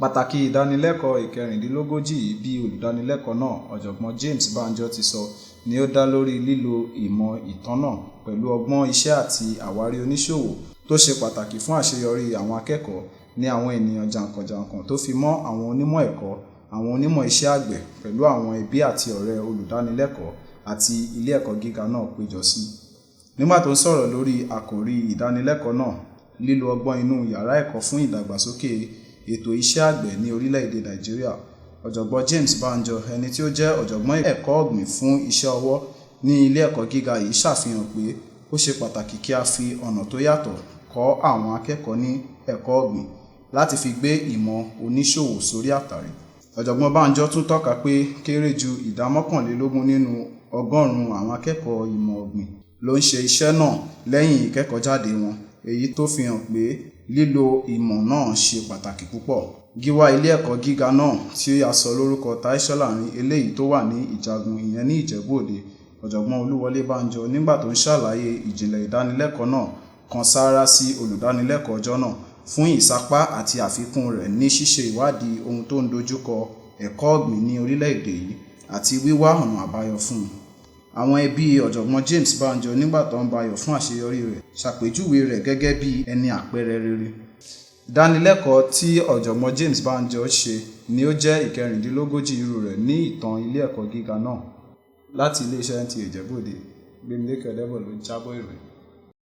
Pàtàkì ìdánilẹ́kọ̀ọ́ ìkẹrìndínlógójì bí olùdánilẹ́kọ̀ọ́ náà, Ọ̀jọ̀gbọ́n James Banjo ti sọ, ni ó dá lórí lílo ìmọ̀ ìtọ́nà pẹ̀lú ọgbọ́n iṣẹ́ àti àwárí oníṣòwò tó ṣe pàtàkì fún àṣeyọrí àwọn akẹ́kọ̀ọ́ ní àwọn ènìyàn jàǹkànjàǹkàn tó fi mọ́ àwọn onímọ̀ ẹ̀kọ́, àwọn onímọ̀ iṣẹ́ àgbẹ̀ pẹ̀lú àwọn ẹbí àti ọ̀rẹ́ olùdánilẹ́kọ̀ọ́ àti ilé ẹ̀kọ́ gíga náà péjọ sí. Nígbà tó ń sọ̀rọ̀ lórí àkòrí ìdánilẹ́kọ̀ọ́ náà, lílo ọgbọ́n inú yàrá ẹ̀kọ́ fún ìdàgbàsókè ètò iṣẹ́ àgbẹ̀ ní orílẹ̀-èdè Nàìjíríà, Ọ̀jọ̀gbọ́n James Banjo, ẹni tí ó jẹ́ ọ̀jọ̀gbọ́n ẹ̀kọ́ ọ̀gbìn fún iṣẹ́ ọwọ́ ní ilé ẹ̀kọ́ gíga yìí, ṣàfihàn pé ó ṣe pàtàkì kí a fi ọ̀nà tó yàtọ̀ kọ́ àwọn akẹ́kọ̀ọ́ ní ẹ̀kọ́ ọ̀gbìn láti fi gbé ìmọ̀ oníṣòwò sórí àtàrí. Ọ̀jọ̀gbọ́n Banjo tún tọ́ka pé kéré ju ìdá 21 nínú ọgọ́rùn-ún àwọn akẹ́kọ̀ọ́ ìmọ̀ ọ̀gbìn ló ń ṣe iṣẹ́ náà lẹ́yìn ìkẹ́kọ̀ọ́jáde wọn, èyí tó fi hàn pé lílo ìmọ̀ náà ṣe pàtàkì púpọ̀. Gíwá ilé ẹ̀kọ́ gíga náà tí a sọ lórúkọ Tai Solarin, eléyìí tó wà ní Ìjagun, ìyẹn ní Ìjẹ̀bú Òde, Ọ̀jọ̀gbọ́n Olúwọlé Banjo, nígbà tó ń ṣàlàyé ìjìnlẹ̀ ìdánilẹ́kọ̀ọ́ náà, kan sáárá sí olùdánilẹ́kọ̀ọ́ ọjọ́ náà fún ìsapá àti àfikún rẹ̀ ní ṣíṣe ìwádìí ohun tó ń dojúkọ ẹ̀kọ́ ọ̀gbìn ní orílẹ̀-èdè yìí àti wíwá ọ̀nà àbáyọ fún un. Àwọn ẹbí Ọ̀jọ̀gbọ́n James Banjo, nígbà tó ń bayọ̀ fún àṣeyọrí rẹ̀, ṣàpèjúwe rẹ̀ gẹ́gẹ́ bí ẹni àpẹẹrẹ rere. Ìdánilẹ́kọ̀ọ́ tí Ọ̀jọ̀gbọ́n James Banjo ṣe ni ó jẹ́ ìkẹrìndínlógójì irú rẹ̀ ní ìtàn ilé ẹ̀kọ́ gíga náà. Láti iléeṣẹ́ NTA Ìjẹ̀bú Òde, Idanileko Eleekerindinlogoji ló jábọ̀ ìròyìn.